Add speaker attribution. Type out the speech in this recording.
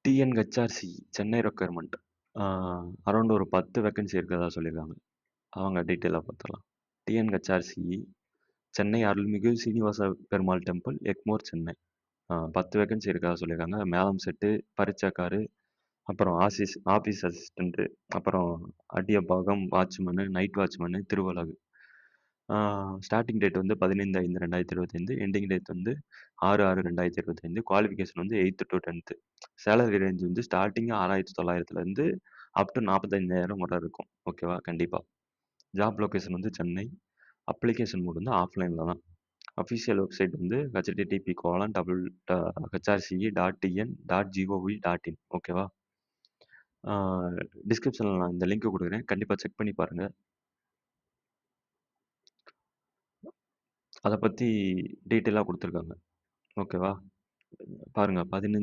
Speaker 1: TNHRC Chennai requirement. Around ஒரு 10 vacancy இருக்கிறதா சொல்லியிருக்காங்க. அவங்க டீட்டெயிலாக பார்த்துக்கலாம். TNHRC Chennai Arulmigu Srinivasa Perumal temple, Egmore, Chennai. 10 vacancy இருக்கிறதா சொல்லியிருக்காங்க. மேலம் செட்டு, பரிச்சக்காரு, அப்புறம் ஆஃபீஸ் அசிஸ்டண்ட்டு, அப்புறம் அடியபாகம், வாட்ச்மேனு, நைட் வாட்ச்மேனு, திருவலகு. ஸ்டார்டிங் டேட் வந்து 15/5/2025, எண்டிங் டேட் வந்து 6/6/2025. குவாலிஃபிகேஷன் வந்து 8th to 10th. Salary range வந்து ஸ்டார்டிங் 6,900லேருந்து அப் டு 45,000 வரை இருக்கும். ஓகேவா? கண்டிப்பாக. ஜாப் லொகேஷன் வந்து சென்னை. அப்ளிகேஷன் மோட் வந்து ஆஃப்லைனில் தான். அஃபிஷியல் வெப்சைட் வந்து http://hrce.tn.gov.in. ஓகேவா? டிஸ்கிரிப்ஷனில் நான் இந்த லிங்க் கொடுக்குறேன். கண்டிப்பாக செக் பண்ணி பாருங்கள். அதை பற்றி டீட்டெயிலாக கொடுத்துருக்காங்க. ஓகேவா? பாருங்கள். 15